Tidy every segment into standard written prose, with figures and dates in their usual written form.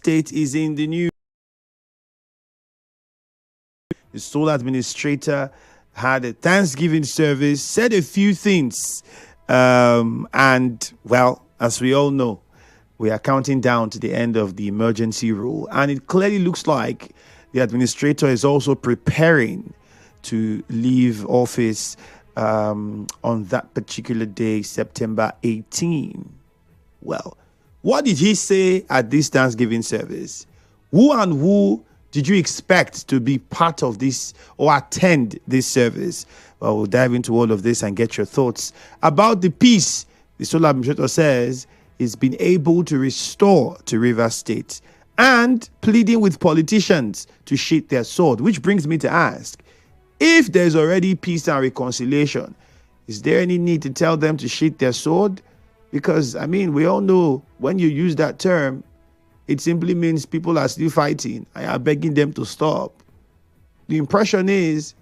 State is in the news. The sole administrator had a Thanksgiving service, said a few things. And, well, as we all know, we are counting down to the end of the emergency rule. And it clearly looks like the administrator is also preparing to leave office on that particular day, September 18. Well, what did he say at this Thanksgiving service? Who and who did you expect to be part of this or attend this service? Well, we'll dive into all of this and get your thoughts about the peace the sole administrator says is been able to restore to Rivers State, and pleading with politicians to sheath their sword, which brings me to ask, if there's already peace and reconciliation, is there any need to tell them to sheath their sword? Because, I mean, we all know when you use that term, it simply means people are still fighting and are begging them to stop. The impression is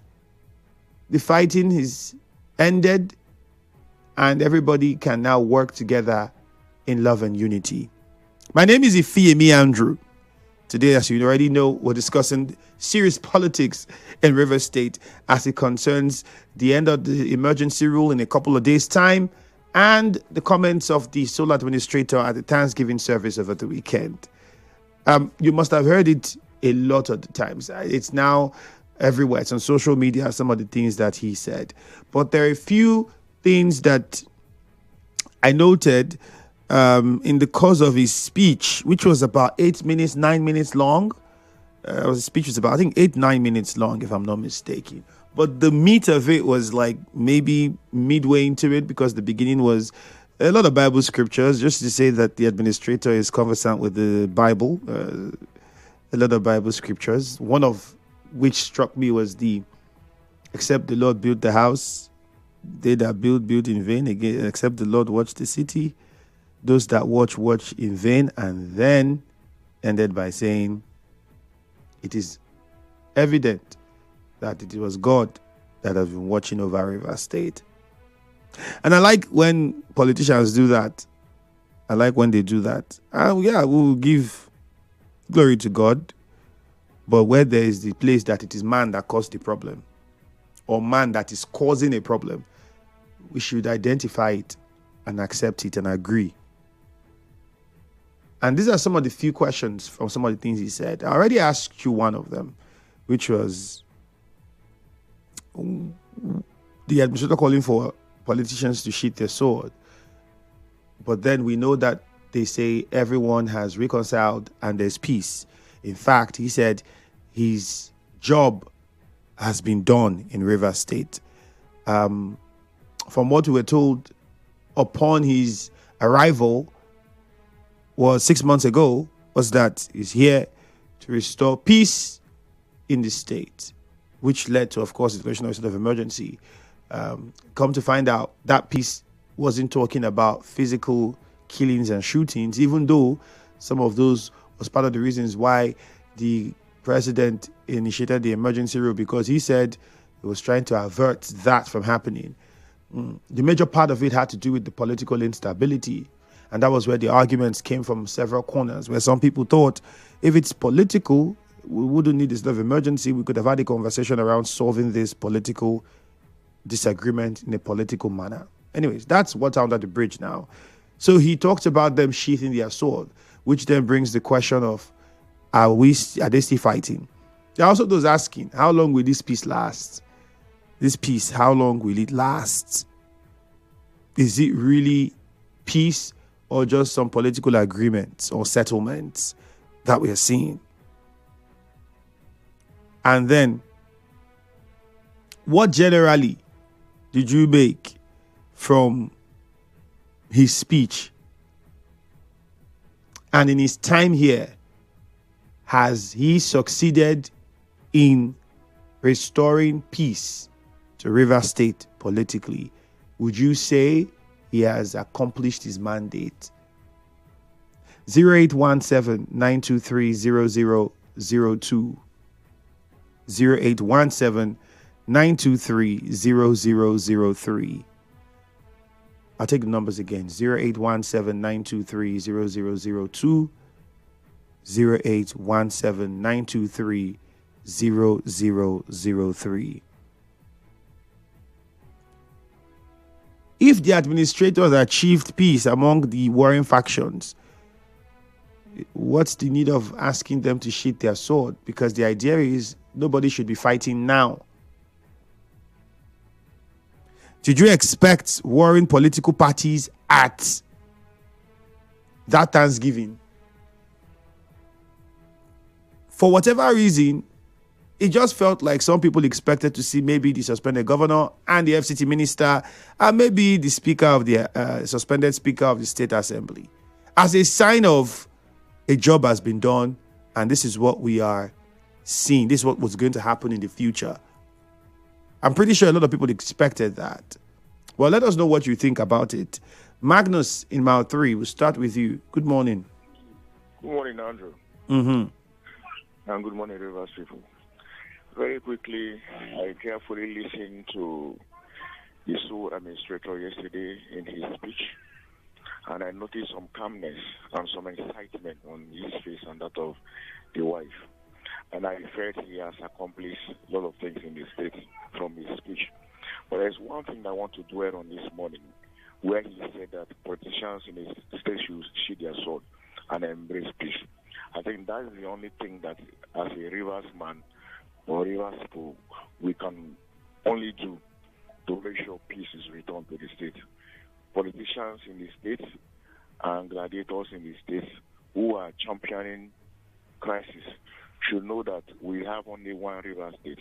the fighting is ended and everybody can now work together in love and unity. My name is Ifiemi Andrew. Today, as you already know, we're discussing serious politics in Rivers State as it concerns the end of the emergency rule in a couple of days' time and the comments of the sole administrator at the Thanksgiving service over the weekend. You must have heard it a lot of the times. It's now everywhere. It's on social media, some of the things that he said. But there are a few things that I noted in the course of his speech, which was about 9 minutes long. His speech was about, I think, 9 minutes long, if I'm not mistaken. But the meat of it was like maybe midway into it, because the beginning was a lot of Bible scriptures, just to say that the administrator is conversant with the Bible. A lot of Bible scriptures, one of which struck me was except the Lord built the house, they that build in vain. Again, except the Lord watch the city, those that watch in vain. And then ended by saying, it is evident that it was God that has been watching over Rivers State. And I like when politicians do that. I like when they do that. We will give glory to God. But where there is the place that it is man that caused the problem, or man that is causing a problem, we should identify it and accept it and agree. And these are some of the few questions from some of the things he said. I already asked you one of them, which was the administrator calling for politicians to sheath their sword. But then we know that they say everyone has reconciled and there's peace. In fact, he said his job has been done in Rivers State. From what we were told upon his arrival was 6 months ago, was that he's here to restore peace in the state, which led to, of course, the declaration of a state of emergency. Come to find out, that peace wasn't talking about physical killings and shootings, even though some of those was part of the reasons why the president initiated the emergency rule, because he said he was trying to avert that from happening. The major part of it had to do with the political instability. And that was where the arguments came from several corners, where some people thought if it's political, we wouldn't need this state of emergency. We could have had a conversation around solving this political disagreement in a political manner. Anyways, that's what's under the bridge now. So he talked about them sheathing their sword, which then brings the question of, are they still fighting? There are also those asking, how long will this peace last? This peace, how long will it last? Is it really peace or just some political agreements or settlements that we are seeing? And then, what generally did you make from his speech? And in his time here, has he succeeded in restoring peace to Rivers State politically? Would you say he has accomplished his mandate? 0817-923-0002. 0817-923-0003. I'll take the numbers again. 0817-923-0002. 0817-923-0003. If the administrators achieved peace among the warring factions, what's the need of asking them to sheath their sword? Because the idea is nobody should be fighting now. Did you expect warring political parties at that Thanksgiving? For whatever reason, it just felt like some people expected to see maybe the suspended governor and the FCT minister and maybe the speaker of the suspended speaker of the State Assembly as a sign of a job has been done, and this is what we are seeing. This is what was going to happen in the future. I'm pretty sure a lot of people expected that. Well, let us know what you think about it. Magnus in Mile 3, we'll start with you. Good morning. Good morning, Andrew. Mm-hmm. And good morning, Rivers people. Very quickly, I carefully listened to the sole administrator yesterday in his speech, and I noticed some calmness and some excitement on his face and that of the wife. And I felt he has accomplished a lot of things in the state from his speech. But there's one thing I want to dwell on this morning, where he said that politicians in his state should sheath their sword and embrace peace. I think that is the only thing that, as a Rivers man or Rivers people, we can only do to make sure peace is returned to the state. Politicians in the states and gladiators in the states who are championing crisis should know that we have only one river state.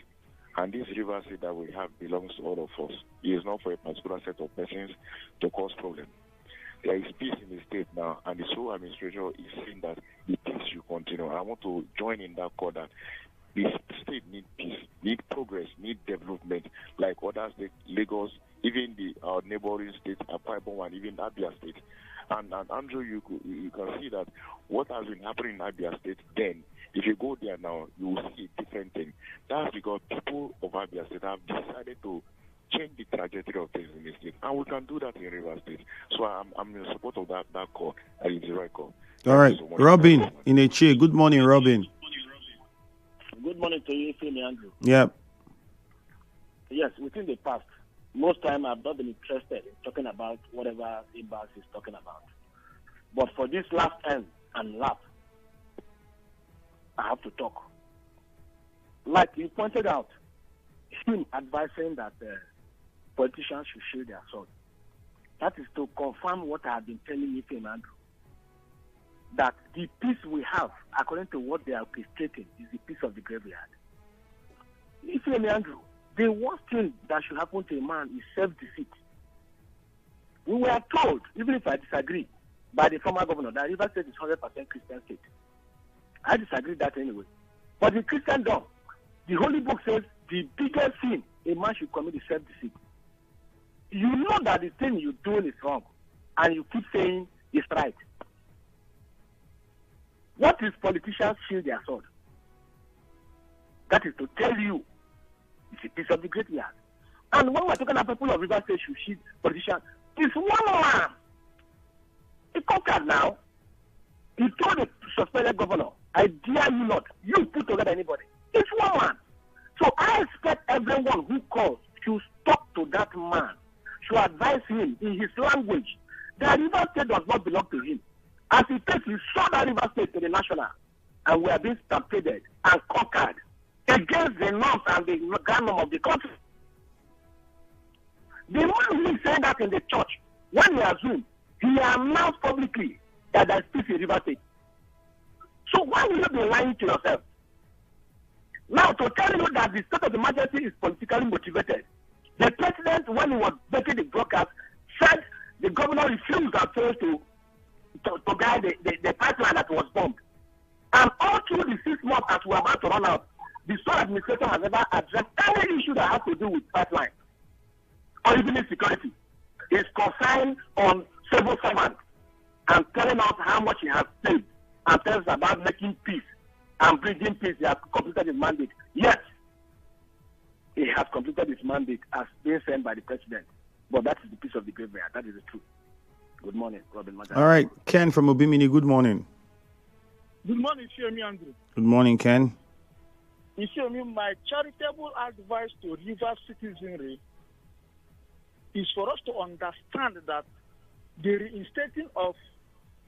And this river state that we have belongs to all of us. It is not for a particular set of persons to cause problems. There is peace in the state now, and the sole administrator is saying that the peace should continue. I want to join in that call that the state needs peace, need progress, need development, like other states, Lagos, even our neighboring states, Akwa Ibom, and even Abia State. And Andrew, you can see that what has been happening in Abia State then, if you go there now, you will see a different thing. That's because people of Abia State have decided to change the trajectory of things in the state. And we can do that in River State. So I'm in support of that call. And it's the right call. All right. So Robin in a chair. Good morning, Robin. Good morning to you, Ifiemi Andrew. Yep. Yes, within the past, most time I've not been interested in talking about whatever Ibas is talking about. But for this last end and lap, I have to talk. Like you pointed out, him advising that politicians should shield their sword. That is to confirm what I have been telling you, Ifiemi Andrew. That the peace we have, according to what they are orchestrating, is the peace of the graveyard. Ifiemi Andrew, the worst thing that should happen to a man is self-deceit. We were told, even if I disagree, by the former governor, that Rivers State is 100% Christian state. I disagree that anyway. But in Christendom, the Holy Book says the biggest sin a man should commit is self-deceit. You know that the thing you're doing is wrong, and you keep saying it's right. What is politicians shield their sword? That is to tell you it's a piece of the great yard. And when we're talking about people of River State should shield politicians, it's one man. He conquered now. He told the suspended governor, I dare you not. You put together anybody. It's one man. So I expect everyone who calls to talk to that man, to advise him in his language that River State does not belong to him. As he takes, he saw that River State to the national, and we are being stampeded and conquered against the norms and the grand norm of the country. The man who is saying that in the church, when he assumed, he announced publicly that there is peace in River State. So why will you be lying to yourself? Now, to tell you that the state of emergency is politically motivated, the president, when he was making the broadcast, said the governor refused at first to guide the pipeline that was bombed. And all through the 6 months that we are about to run out, the sole administration has never addressed any issue that has to do with pipeline or even security. It's confined on civil servants and telling us how much he has saved and tells us about making peace and bringing peace. He has completed his mandate. Yes, he has completed his mandate as being sent by the president. But that is the peace of the graveyard. That is the truth. Good morning, Robin. All right, Ken from Obimini, good morning. Good morning, Ifiemi Andrew. Good morning, Ken. Ifiemi, my charitable advice to River citizenry is for us to understand that the reinstating of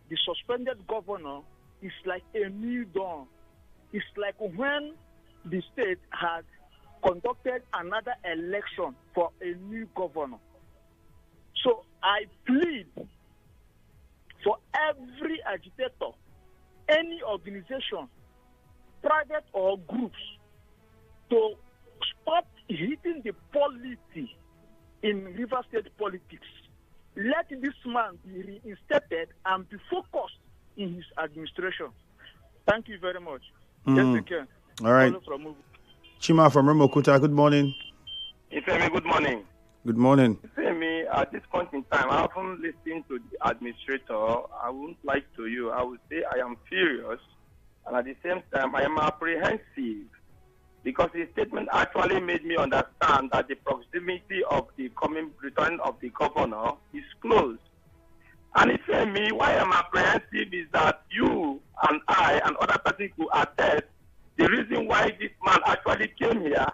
the suspended governor is like a new dawn. It's like when the state had conducted another election for a new governor. So I plead for every agitator, any organization, private or groups, to stop hitting the polity in River State politics. Let this man be reinstated and be focused in his administration. Thank you very much. Yes, we can. All right. Chima from Remokuta, good morning. Ifiemi, good morning. Good morning. Ifiemi, at this point in time, I haven't listened to the administrator. I wouldn't like to you. I would say I am furious, and at the same time, I am apprehensive, because his statement actually made me understand that the proximity of the coming return of the governor is close. And Ifiemi, why I'm apprehensive is that you and I and other persons who attest the reason why this man actually came here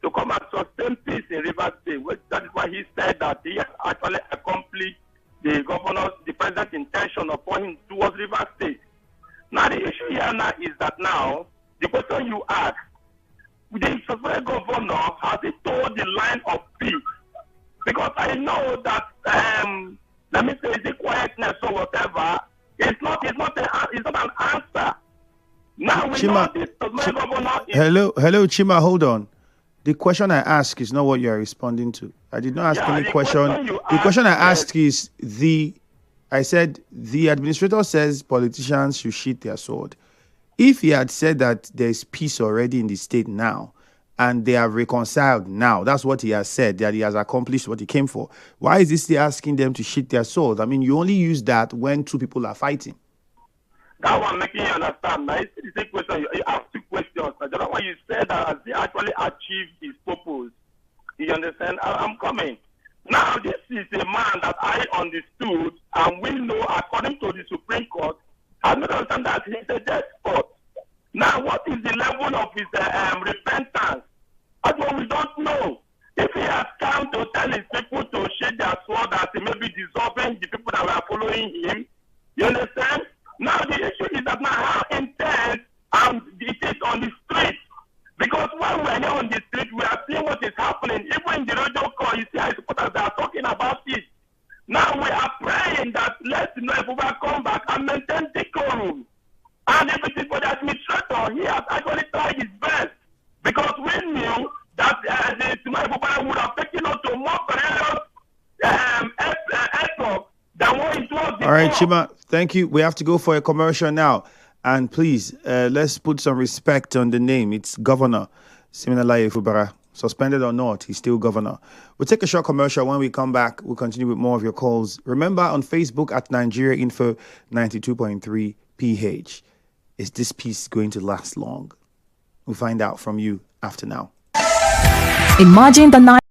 to come and sustain peace in River State. That is why he said that he has actually accomplished the president's intention upon him towards River State. Now the issue here now is that now the question you ask, the suspended governor has he told the line of peace? Because I know that let me say is it quietness or whatever. It's not an answer. Now we know this suspended governor is Hello, Chima, hold on. The question I ask is not what you are responding to. I did not ask any question. The question I asked is I said the administrator says politicians should sheath their sword. If he had said that there's peace already in the state now and they have reconciled now, that's what he has said, that he has accomplished what he came for. Why is he still asking them to sheath their swords? I mean, you only use that when two people are fighting. That one making you understand. Now, it's the question. You asked two questions. The other one you said that has he actually achieved his purpose. You understand? I'm coming. Now, this is a man that I understood, and we know, according to the Supreme Court, has made us understand that he's a despot. Now, what is the level of his repentance? That's what we don't know. If he has come to tell his people to shed their sword, that he may be dissolving the people that were following him, you understand? Now, the issue is that now how intense it is on the street. Because when we are here on the street, we are seeing what is happening. Even in the radio call, you see how supporters are talking about it. Now we are praying that let's know if we will come back and maintain decorum. And if it is for the administrator, he has actually tried his best. Because we knew that the Sumai would have taken us to more perilous effort than what it was before. All right, Chima, thank you. We have to go for a commercial now. And please, let's put some respect on the name. It's Governor Siminalayi Fubara. Suspended or not, he's still governor. We'll take a short commercial. When we come back, we'll continue with more of your calls. Remember, on Facebook at Nigeria Info 92.3 PH. Is this peace going to last long? We'll find out from you after now. Imagine the night.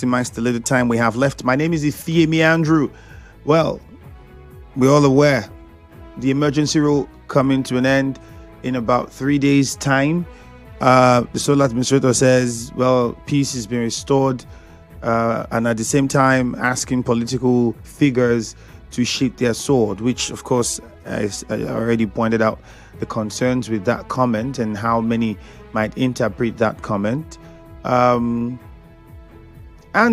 maximize the little time we have left. My name is Ifiemi Andrew. Well, we're all aware the emergency rule coming to an end in about 3 days' time. The sole administrator says, well, peace has been restored, and at the same time asking political figures to sheath their sword, which, of course, as I already pointed out, the concerns with that comment and how many might interpret that comment. And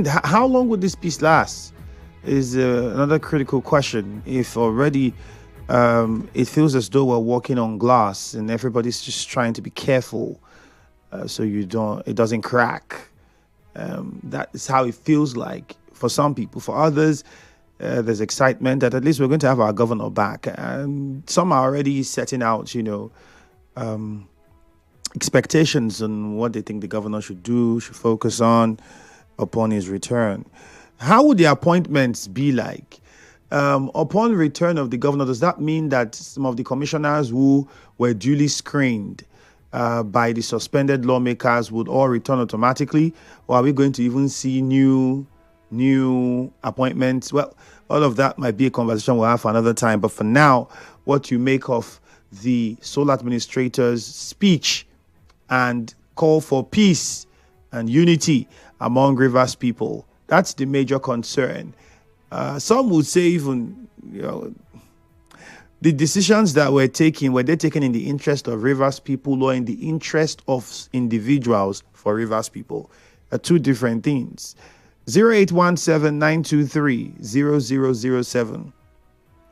how long would this peace last is another critical question. If already it feels as though we're walking on glass and everybody's just trying to be careful so it doesn't crack. That is how it feels like for some people. For others, there's excitement that at least we're going to have our governor back. And some are already setting out, expectations on what they think the governor should do, should focus on upon his return. How would the appointments be like? Upon return of the governor, does that mean that some of the commissioners who were duly screened by the suspended lawmakers would all return automatically? Or are we going to even see new appointments? Well, all of that might be a conversation we'll have for another time. But for now, what you make of the sole administrator's speech and call for peace and unity among Rivers people, that's the major concern. Some would say even, the decisions that were taken, were they taken in the interest of Rivers people or in the interest of individuals for Rivers people? Are two different things. 0817-923-0007.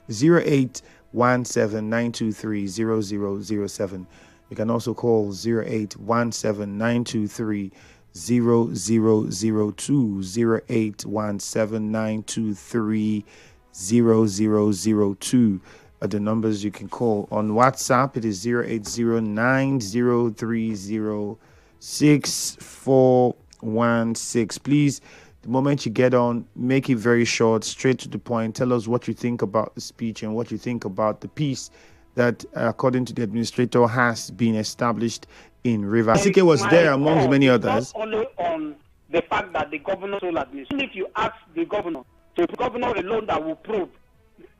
0817-923-0007. You can also call 0817-923-0002. 0817-923-0002 are the numbers you can call. On WhatsApp, it is 08090306416. Please, the moment you get on, make it very short, straight to the point. Tell us what you think about the speech and what you think about the peace that, according to the administrator, has been established in Rivers. Asike was there amongst many others. Not only on the fact that the governor will administer. If you ask the governor, so the governor alone that will probe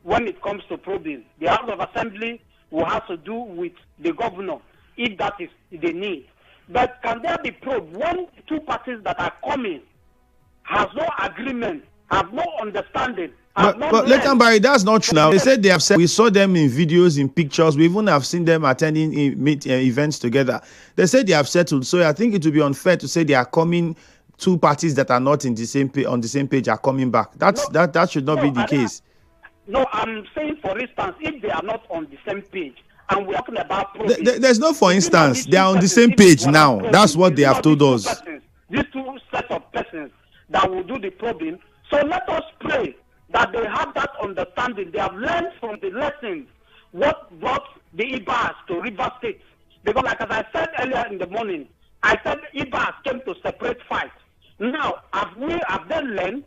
when it comes to probing, the House of Assembly will have to do with the governor if that is the need. But can there be probe when two parties that are coming have no agreement, have no understanding? But Barry, that's not true now. They said they have said, we saw them in videos, in pictures. We even have seen them attending events together. They said they have settled. So I think it would be unfair to say they are coming, two parties that are not in the same on the same page are coming back. That should not be the case. No, I'm saying, for instance, if they are not on the same page, and we're talking about there's no for instance. They are on the same page now. That's what they have told us. These two sets of persons that will do the probing. So let us pray that they have that understanding. They have learned from the lessons what brought the IBAS to River State. Because like as I said earlier in the morning, I said IBAS came to separate fight. Now, have they learned?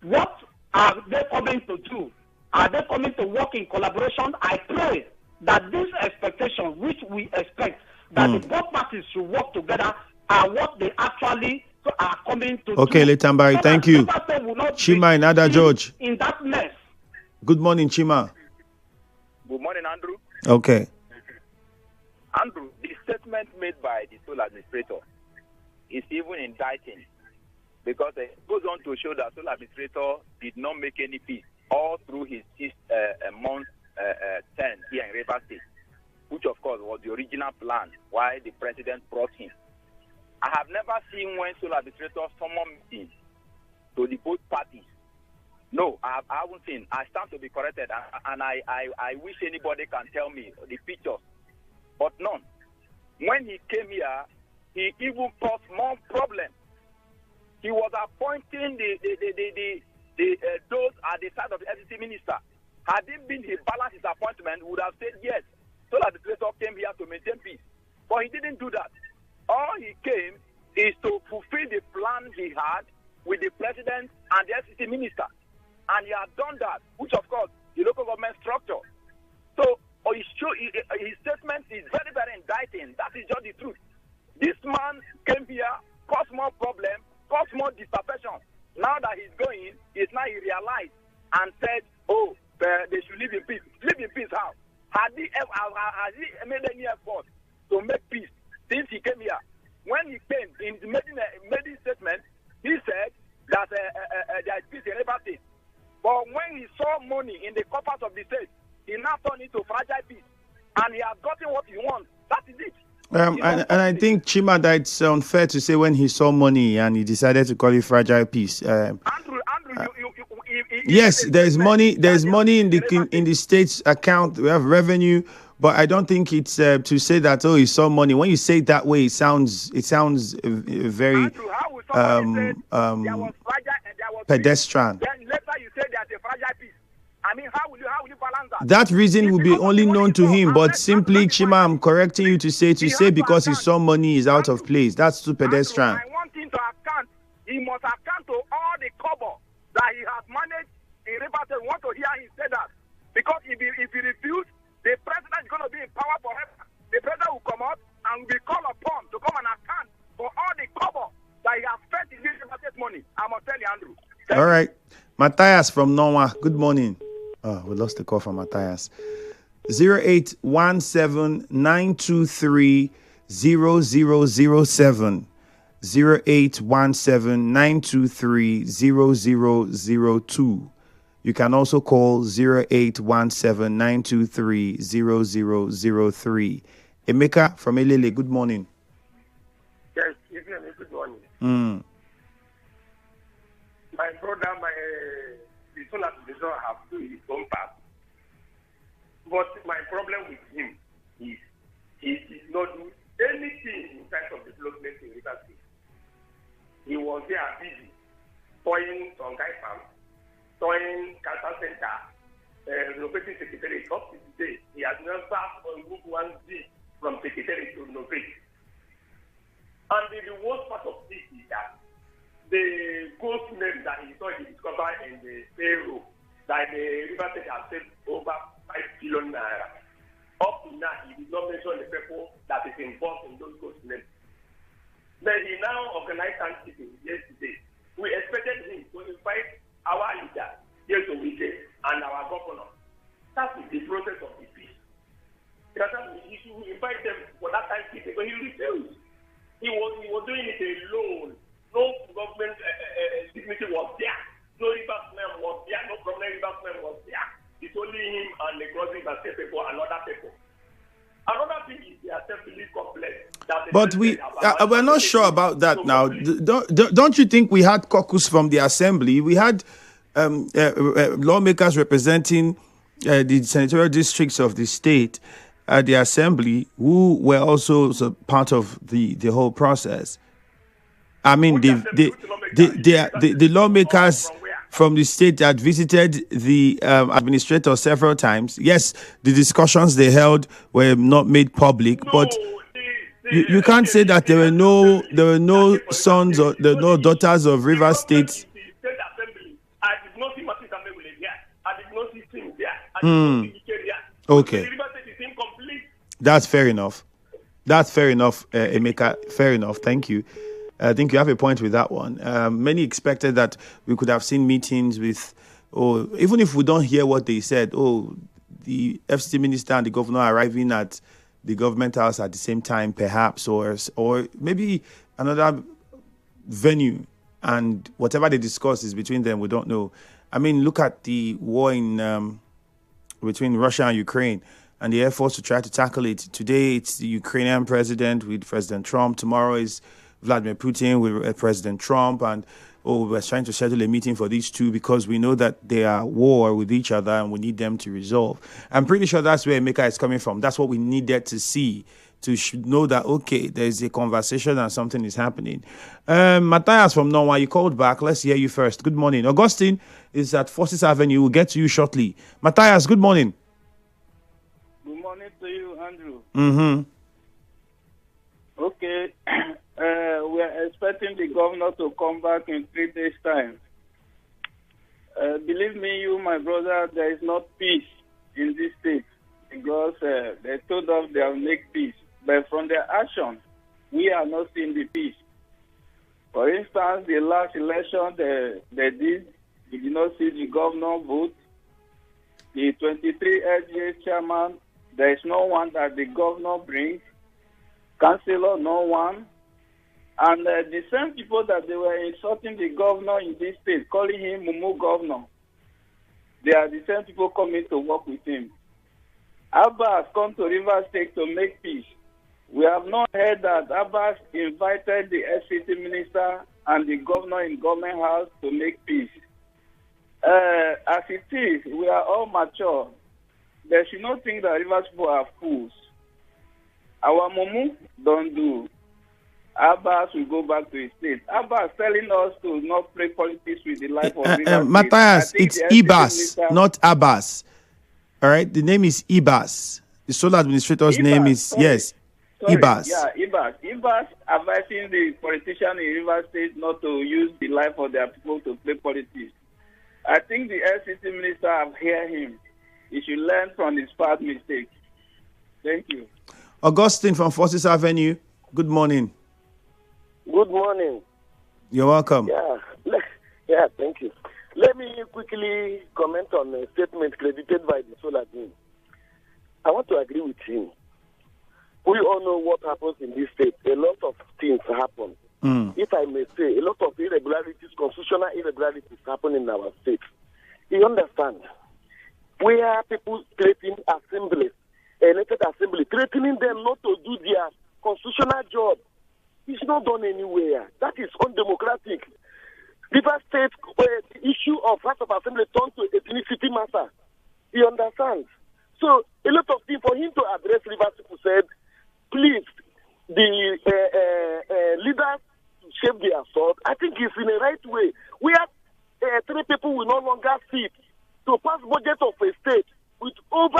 What are they coming to do? Are they coming to work in collaboration? I pray that this expectation, which we expect, that the both parties should work together, are what they actually are coming to do. Okay, Letambari, thank you. Chima and Ada George. In that mess. Good morning, Chima. Good morning, Andrew. Okay. Andrew, the statement made by the sole administrator is even indicting, because it goes on to show that sole administrator did not make any peace all through his month 10 here in River State, which of course was the original plan why the president brought him. I have never seen when sole administrator summon meetings to the both parties. No, I haven't seen. I stand to be corrected, and I wish anybody can tell me the pictures, but none. When he came here, he even caused more problems. He was appointing those at the side of the FCC minister. Had it been he balanced his appointment, he would have said yes. So that the administrator came here to maintain peace. But he didn't do that. All he came is to fulfill the plan he had with the president and the FCC minister. And he had done that, which of course, the local government structure. So his statement is very, very indicting. That is just the truth. This man came here, caused more problems, cause more dispersion. Now that he's going, he realized and said, oh, they should live in peace. Live in peace how? Has he made any effort to make peace since he came here? When he came, in making a statement, he said that there is peace in everything. But when he saw money in the coffers of the state, he now turned into fragile peace. And he has gotten what he wants. That is it. And I think Chima, that it's unfair to say when he saw money and he decided to call it fragile peace. Andrew, yes, there's money. There's money in the state's account. We have revenue, but I don't think it's to say that he saw money. When you say it that way, it sounds very pedestrian. Then later you say there's a fragile peace. I mean, how will you balance that? That reason will be only known to him, but simply, Chima, I'm correcting you to say because he saw money is out of place. That's too pedestrian. I want him to account. He must account to all the cover that he has managed in Rivers. We want to hear him say that. Because if he refuses, the president is going to be in power forever. The president will come out and will be called upon to come and account for all the cover that he has spent in this Rivers money. I must tell you, Andrew. All right. Matthias from Norwa, good morning. Oh, we lost the call from Matthias. 0817-923-0007. 0817-923-0002. You can also call 0817-923-0003. Emeka from Elele, good morning. Yes, good morning. My brother, the son of the son have to his own path. But my problem with him is he did not do anything in terms of development in River State. He was there busy, towing some guy farm, towing cancer center, renovating secretary. Up to today, he has never moved one D from secretary to renovate. And the worst part of this is that the ghost name that he thought he discovered in the payroll that the River State has saved over 5 billion naira. Up to now, he did not mention the people that is involved in those ghost names. Then he now organized Thanksgiving yesterday. We expected him to invite our leader, Yeso Wike, and our governor. That's the process of the peace. Because he should invite them for that Thanksgiving, but he refused. He was doing it alone. No government dignity was there. No riversman was there. No prominent riversman was there. It's only him and the crossing that people and other people. Another thing is the assembly complex. But we're not sure about that now. Don't you think we had caucus from the assembly? We had lawmakers representing the senatorial districts of the state at the assembly who were also part of the whole process. I mean, the lawmakers from the state that visited the administrator several times. Yes, the discussions they held were not made public, but you can't say that there were no sons or there were no daughters of Rivers State. Okay, that's fair enough. Emeka. Fair enough. Thank you. I think you have a point with that one. Many expected that we could have seen meetings with, even if we don't hear what they said, the FCT minister and the governor arriving at the government house at the same time, perhaps, or maybe another venue, and whatever they discuss is between them, we don't know. I mean, look at the war in between Russia and Ukraine and the efforts to try to tackle it. Today, it's the Ukrainian president with President Trump. Tomorrow is Vladimir Putin with President Trump, and we're trying to schedule a meeting for these two because we know that they are at war with each other and we need them to resolve. I'm pretty sure that's where Emeka is coming from. That's what we needed to see to know that, okay, there's a conversation and something is happening. Matthias from Norway, you called back. Let's hear you first. Good morning. Augustine is at Forces Avenue. We'll get to you shortly. Matthias, good morning. Good morning to you, Andrew. Mm-hmm. Okay. We are expecting the governor to come back in 3 days' time. Believe me, you, my brother, there is not peace in this state because they told us they will make peace. But from their action, we are not seeing the peace. For instance, the last election they did not see the governor vote. The 23 LGA chairman, there is no one that the governor brings. Councillor, no one. And the same people that they were insulting the governor in this state, calling him Mumu governor, they are the same people coming to work with him. Abba has come to Rivers State to make peace. We have not heard that Abbas invited the FCT minister and the governor in government house to make peace. As it is, we are all mature. They should not think that Rivers people are fools. Our Mumu don't do. Abbas will go back to his state. Abbas telling us to not play politics with the life of Rivers Matthias, State. it's Ibas, not Abbas. All right, the name is Ibas. The sole administrator's name is, sorry. Ibas. Yeah, Ibas. Ibas advising the politician in Rivers State not to use the life of their people to play politics. I think the LCT minister have heard him. He should learn from his past mistakes. Thank you. Augustine from Forces Avenue, good morning. Good morning. You're welcome. Yeah, thank you. Let me quickly comment on a statement credited by the Solar team. I want to agree with him. We all know what happens in this state. A lot of things happen. If I may say, a lot of irregularities, constitutional irregularities happen in our state. You understand? We have people creating assemblies, elected assembly, threatening them not to do their constitutional job. It's not done anywhere. That is undemocratic. River State, the issue of House of Assembly turned to ethnicity matter. You understand? So a lot of things for him to address Rivers people said, please, the leaders shape their thought. I think it's in the right way. We have 3 people will no longer sit to pass budget of a state with over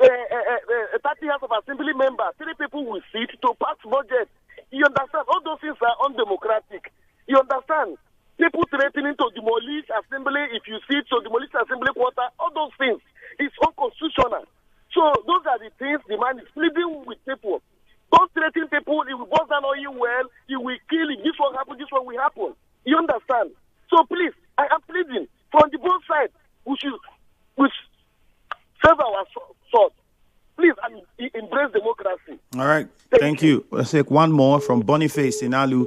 30 House of Assembly members. 3 people will sit to pass budget. You understand? All those things are undemocratic. You understand? People threatening to demolish assembly if you see to demolish assembly quarter, all those things. It's unconstitutional. So those are the things the man is pleading with people. Don't threaten people, it will bust down on you well, it will kill, if this one happen, this one will happen. You understand? So please, I am pleading from the both sides, we should save our sword. Please, and embrace democracy. All right. Thank you. Let's take one more from Boniface in Alu.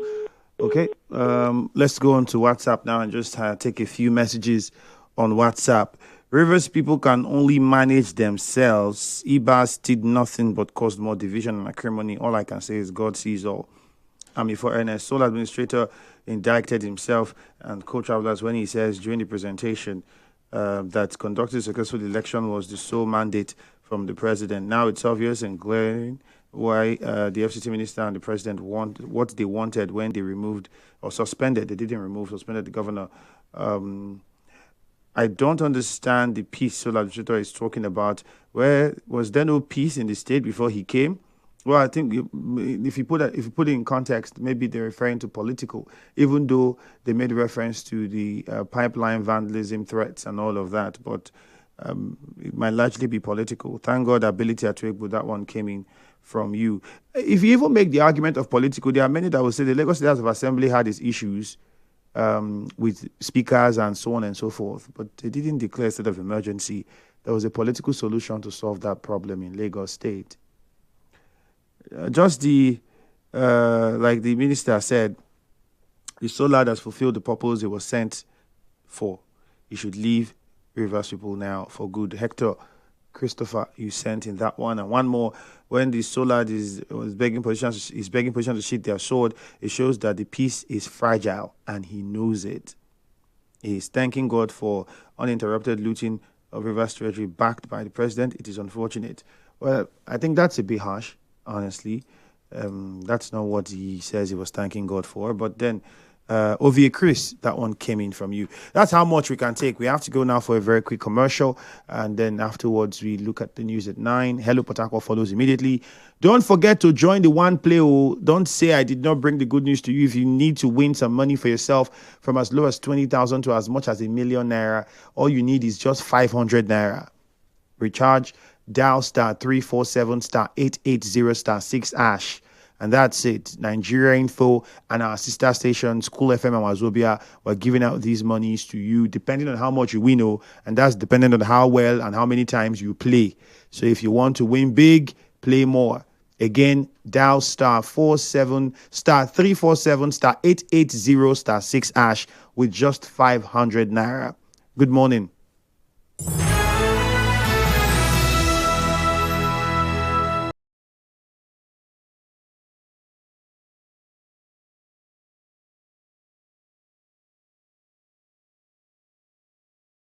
Okay. Let's go on to WhatsApp now and just take a few messages on WhatsApp. Rivers people can only manage themselves. Ibas did nothing but caused more division and acrimony. All I can say is God sees all. I'm before Ernest. Sole administrator indicted himself and co-travelers when he says during the presentation that conducting a successful election was the sole mandate from the president. Now it's obvious and glaring why the FCT minister and the president want what they wanted when they removed or suspended. They didn't remove, suspended the governor. I don't understand the peace Sole administrator is talking about. Where was there no peace in the state before he came? Well, I think if you put it in context, maybe they're referring to political, even though they made reference to the pipeline vandalism threats and all of that. But it might largely be political. Thank God Ability Atuegbu, that one came in from you. If you even make the argument of political, there are many that will say the Lagos State House of Assembly had its issues with speakers and so on and so forth, but they didn't declare a state of emergency. There was a political solution to solve that problem in Lagos State. Like the minister said, the solar has fulfilled the purpose it was sent for. He should leave Rivers people now for good. Hector Christopher, you sent in that one. And one more, when the solar is begging position to sheath their sword, it shows that the peace is fragile and he knows it. He is thanking God for uninterrupted looting of Rivers Treasury backed by the president. It is unfortunate. Well, I think that's a bit harsh, honestly. That's not what he says he was thanking God for. But then, Ovie Chris, that one came in from you. That's how much we can take. We have to go now for a very quick commercial. And then afterwards, we look at the news at 9. Hello Port Harcourt follows immediately. Don't forget to join the One Play. Don't say I did not bring the good news to you. If you need to win some money for yourself from as low as 20,000 to as much as ₦1 million, all you need is just 500 naira. Recharge, dial *347 *880 *6#. And that's it. Nigeria Info and our sister station, School FM and Wazobia, we're giving out these monies to you depending on how much you win, and that's dependent on how well and how many times you play. So if you want to win big, play more. Again, dial *47 *347 *880 *6# with just 500 naira. Good morning.